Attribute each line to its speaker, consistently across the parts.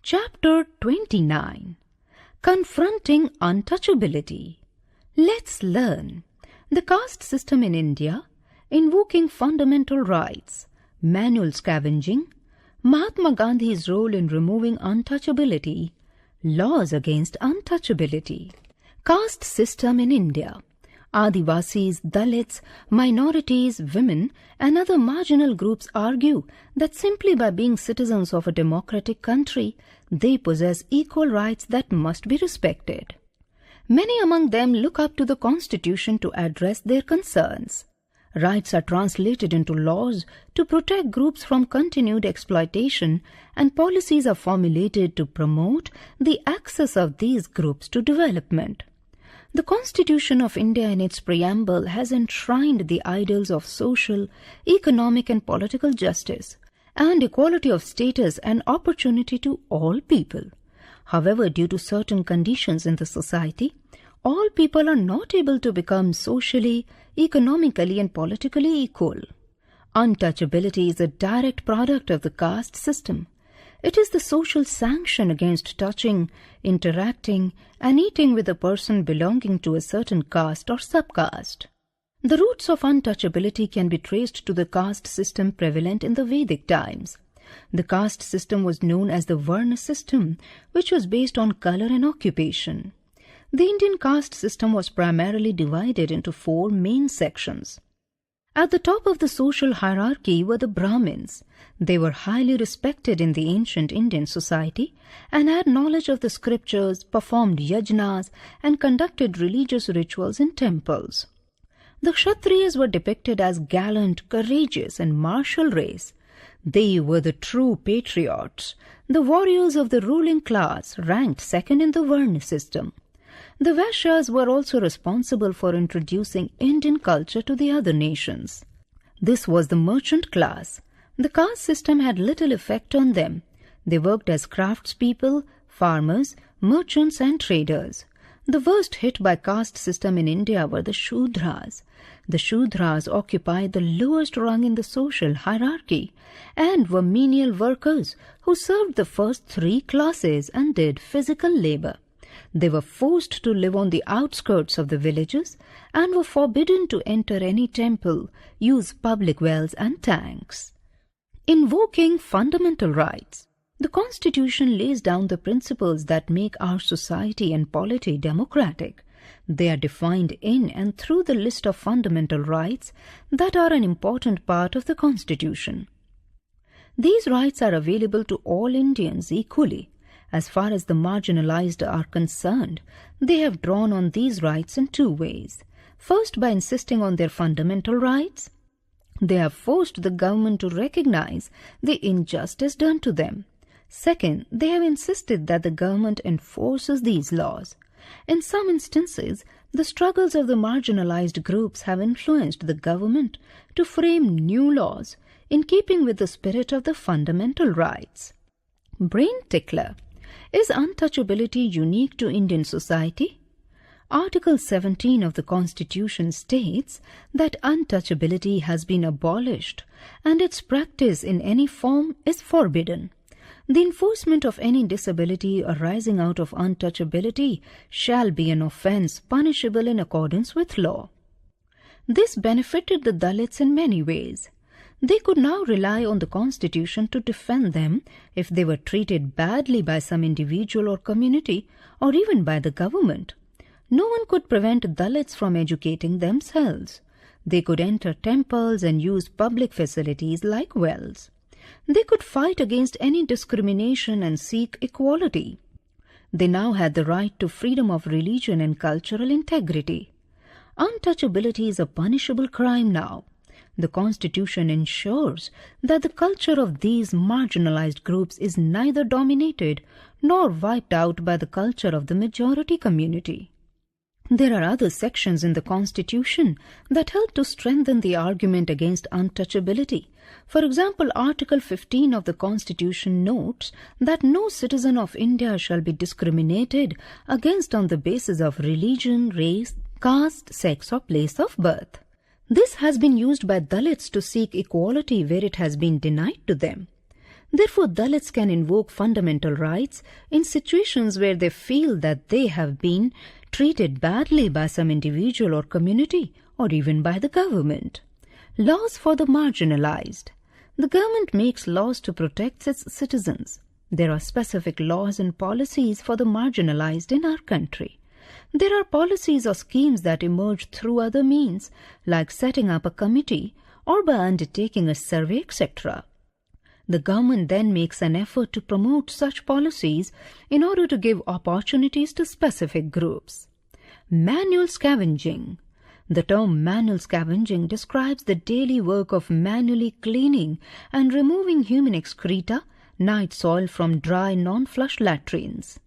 Speaker 1: Chapter-29, Confronting Untouchability. Let's learn. The caste system in India, invoking fundamental rights, manual scavenging, Mahatma Gandhi's role in removing untouchability, laws against untouchability. Caste system in India. Adivasis, Dalits, minorities, women, and other marginal groups argue that simply by being citizens of a democratic country, they possess equal rights that must be respected. Many among them look up to the Constitution to address their concerns. Rights are translated into laws to protect groups from continued exploitation, and policies are formulated to promote the access of these groups to development. The Constitution of India in its preamble has enshrined the ideals of social, economic and political justice and equality of status and opportunity to all people. However, due to certain conditions in the society, all people are not able to become socially, economically and politically equal. Untouchability is a direct product of the caste system. It is the social sanction against touching, interacting, and eating with a person belonging to a certain caste or subcaste. The roots of untouchability can be traced to the caste system prevalent in the Vedic times. The caste system was known as the Varna system, which was based on color and occupation. The Indian caste system was primarily divided into 4 main sections. At the top of the social hierarchy were the Brahmins. They were highly respected in the ancient Indian society and had knowledge of the scriptures, performed yajnas, and conducted religious rituals in temples. The Kshatriyas were depicted as gallant, courageous, and martial race. They were the true patriots. The warriors of the ruling class ranked second in the Varna system. The Vaishyas were also responsible for introducing Indian culture to the other nations. This was the merchant class. The caste system had little effect on them. They worked as craftspeople, farmers, merchants and traders. The worst hit by caste system in India were the Shudras. The Shudras occupied the lowest rung in the social hierarchy and were menial workers who served the first 3 classes and did physical labor. They were forced to live on the outskirts of the villages and were forbidden to enter any temple, use public wells and tanks. Invoking fundamental rights. The Constitution lays down the principles that make our society and polity democratic. They are defined in and through the list of fundamental rights that are an important part of the Constitution. These rights are available to all Indians equally. As far as the marginalized are concerned, they have drawn on these rights in 2 ways. First, by insisting on their fundamental rights. They have forced the government to recognize the injustice done to them. Second, they have insisted that the government enforces these laws. In some instances, the struggles of the marginalized groups have influenced the government to frame new laws in keeping with the spirit of the fundamental rights. Brain tickler. Is untouchability unique to Indian society? Article 17 of the Constitution states that untouchability has been abolished and its practice in any form is forbidden. The enforcement of any disability arising out of untouchability shall be an offence punishable in accordance with law. This benefited the Dalits in many ways. They could now rely on the Constitution to defend them if they were treated badly by some individual or community or even by the government. No one could prevent Dalits from educating themselves. They could enter temples and use public facilities like wells. They could fight against any discrimination and seek equality. They now had the right to freedom of religion and cultural integrity. Untouchability is a punishable crime now. The Constitution ensures that the culture of these marginalized groups is neither dominated nor wiped out by the culture of the majority community. There are other sections in the Constitution that help to strengthen the argument against untouchability. For example, Article 15 of the Constitution notes that no citizen of India shall be discriminated against on the basis of religion, race, caste, sex or place of birth. This has been used by Dalits to seek equality where it has been denied to them. Therefore, Dalits can invoke fundamental rights in situations where they feel that they have been treated badly by some individual or community, or even by the government. Laws for the marginalized. The government makes laws to protect its citizens. There are specific laws and policies for the marginalized in our country. There are policies or schemes that emerge through other means, like setting up a committee or by undertaking a survey, etc. The government then makes an effort to promote such policies in order to give opportunities to specific groups. Manual scavenging. The term manual scavenging describes the daily work of manually cleaning and removing human excreta, night soil from dry, non-flush latrines.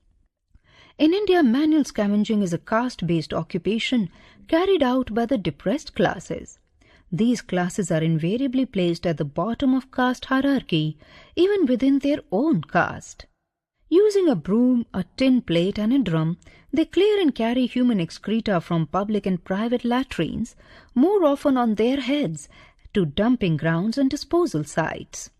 Speaker 1: In India, manual scavenging is a caste-based occupation carried out by the depressed classes. These classes are invariably placed at the bottom of caste hierarchy, even within their own caste. Using a broom, a tin plate and a drum, they clear and carry human excreta from public and private latrines, more often on their heads, to dumping grounds and disposal sites.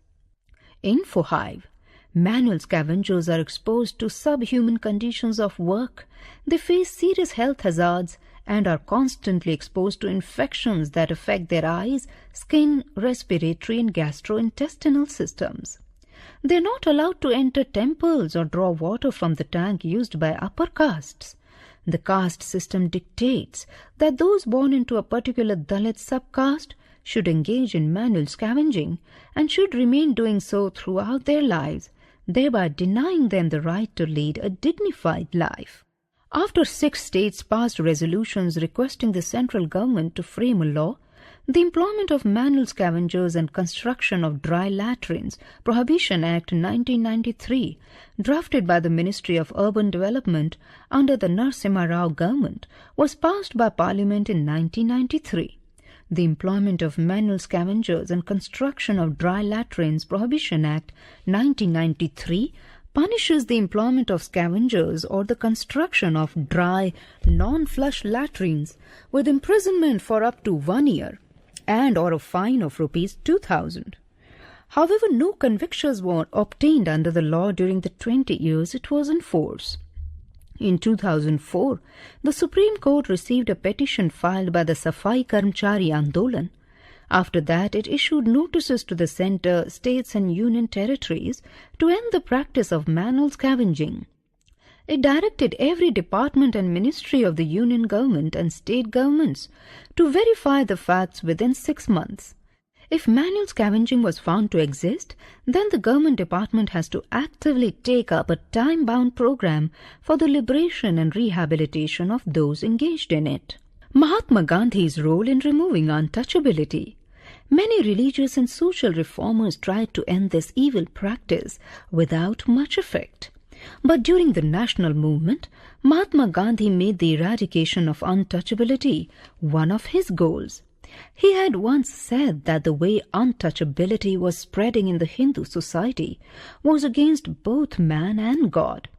Speaker 1: Info-hive. Manual scavengers are exposed to subhuman conditions of work. They face serious health hazards and are constantly exposed to infections that affect their eyes, skin, respiratory and gastrointestinal systems. They are not allowed to enter temples or draw water from the tank used by upper castes. The caste system dictates that those born into a particular Dalit subcaste should engage in manual scavenging and should remain doing so throughout their lives, thereby denying them the right to lead a dignified life. After 6 states passed resolutions requesting the central government to frame a law, the Employment of Manual Scavengers and Construction of Dry Latrines Prohibition Act 1993, drafted by the Ministry of Urban Development under the Narasimha Rao government, was passed by Parliament in 1993. The Employment of Manual Scavengers and Construction of Dry Latrines Prohibition Act 1993 punishes the employment of scavengers or the construction of dry, non-flush latrines with imprisonment for up to 1 year and or a fine of Rs 2,000. However, no convictions were obtained under the law during the 20 years it was in force. In 2004, the Supreme Court received a petition filed by the Safai Karmchari Andolan. After that, it issued notices to the centre, states and union territories to end the practice of manual scavenging. It directed every department and ministry of the union government and state governments to verify the facts within 6 months. If manual scavenging was found to exist, then the government department has to actively take up a time-bound program for the liberation and rehabilitation of those engaged in it. Mahatma Gandhi's role in removing untouchability. Many religious and social reformers tried to end this evil practice without much effect. But during the national movement, Mahatma Gandhi made the eradication of untouchability one of his goals. He had once said that the way untouchability was spreading in the Hindu society was against both man and God.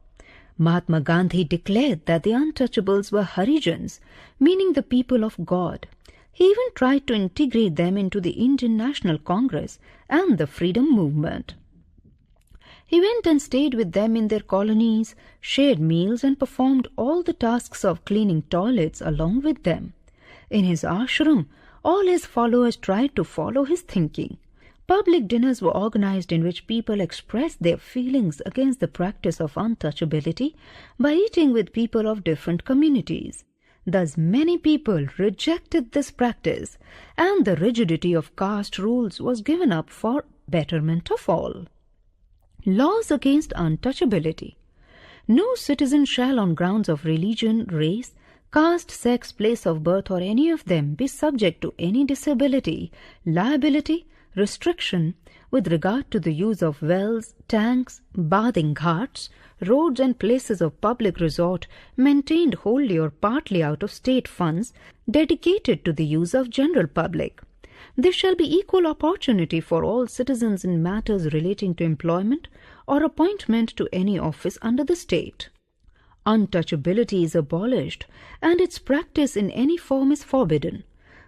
Speaker 1: Mahatma Gandhi declared that the untouchables were Harijans, meaning the people of God. He even tried to integrate them into the Indian National Congress and the freedom movement. He went and stayed with them in their colonies, shared meals and performed all the tasks of cleaning toilets along with them. In his ashram, all his followers tried to follow his thinking. Public dinners were organized in which people expressed their feelings against the practice of untouchability by eating with people of different communities. Thus, many people rejected this practice, and the rigidity of caste rules was given up for betterment of all. Laws against untouchability. No citizen shall, on grounds of religion, race, caste, sex, place of birth, or any of them, be subject to any disability, liability, restriction with regard to the use of wells, tanks, bathing ghats, roads and places of public resort maintained wholly or partly out of state funds dedicated to the use of general public. There shall be equal opportunity for all citizens in matters relating to employment or appointment to any office under the state. Untouchability is abolished and its practice in any form is forbidden.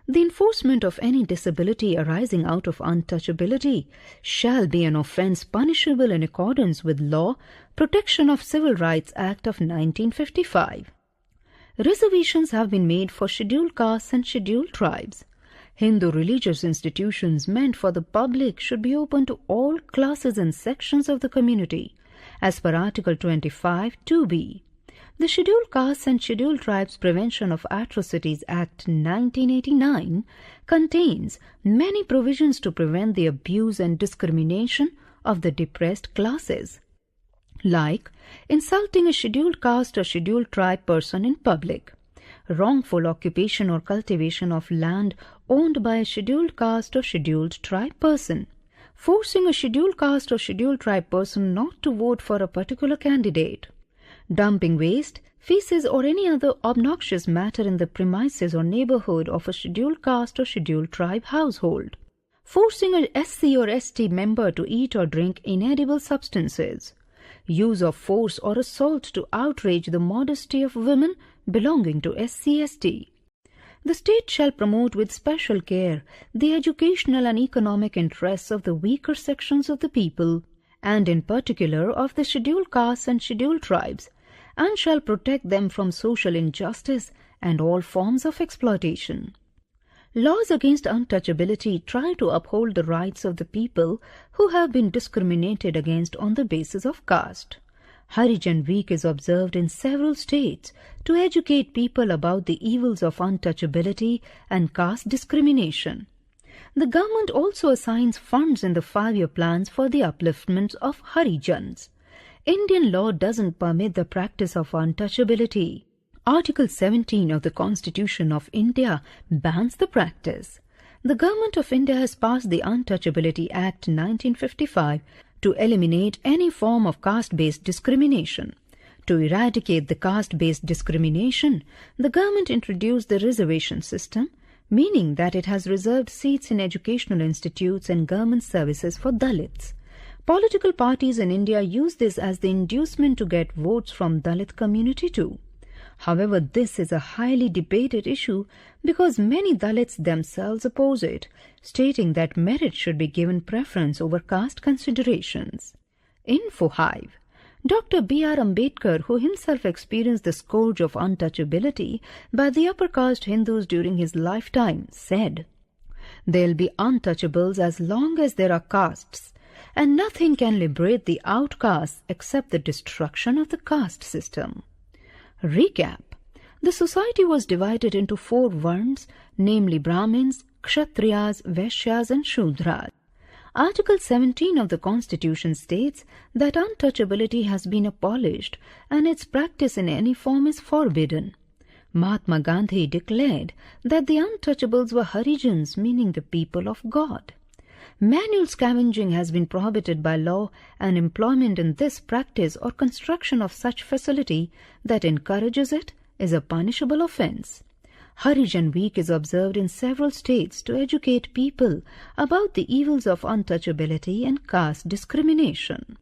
Speaker 1: The enforcement of any disability arising out of untouchability shall be an offence punishable in accordance with Law, Protection of Civil Rights Act of 1955. Reservations have been made for scheduled castes and scheduled tribes. Hindu religious institutions meant for the public should be open to all classes and sections of the community, as per Article 25 2b. The Scheduled Castes and Scheduled Tribes Prevention of Atrocities Act 1989 contains many provisions to prevent the abuse and discrimination of the depressed classes, like insulting a scheduled caste or scheduled tribe person in public, wrongful occupation or cultivation of land owned by a scheduled caste or scheduled tribe person, forcing a scheduled caste or scheduled tribe person not to vote for a particular candidate, dumping waste, feces or any other obnoxious matter in the premises or neighborhood of a scheduled caste or scheduled tribe household, forcing a SC or ST member to eat or drink inedible substances, use of force or assault to outrage the modesty of women belonging to SC/ST. The state shall promote with special care the educational and economic interests of the weaker sections of the people, and in particular of the scheduled castes and scheduled tribes, and shall protect them from social injustice and all forms of exploitation. Laws against untouchability try to uphold the rights of the people who have been discriminated against on the basis of caste. Harijan Week is observed in several states to educate people about the evils of untouchability and caste discrimination. The government also assigns funds in the 5-year plans for the upliftment of Harijans. Indian law doesn't permit the practice of untouchability. Article 17 of the Constitution of India bans the practice. The Government of India has passed the Untouchability Act 1955 to eliminate any form of caste-based discrimination. To eradicate the caste-based discrimination, the government introduced the reservation system, meaning that it has reserved seats in educational institutes and government services for Dalits. Political parties in India use this as the inducement to get votes from Dalit community too. However, this is a highly debated issue because many Dalits themselves oppose it, stating that merit should be given preference over caste considerations. Info Hive. Dr. B.R. Ambedkar, who himself experienced the scourge of untouchability by the upper caste Hindus during his lifetime, said, "There'll be untouchables as long as there are castes, and nothing can liberate the outcasts except the destruction of the caste system." Recap. The society was divided into 4 varnas, namely Brahmins, Kshatriyas, Vaishyas and Shudras. Article 17 of the Constitution states that untouchability has been abolished and its practice in any form is forbidden. Mahatma Gandhi declared that the untouchables were Harijans, meaning the people of God. Manual scavenging has been prohibited by law, and employment in this practice or construction of such facility that encourages it is a punishable offence. Harijan Week is observed in several states to educate people about the evils of untouchability and caste discrimination.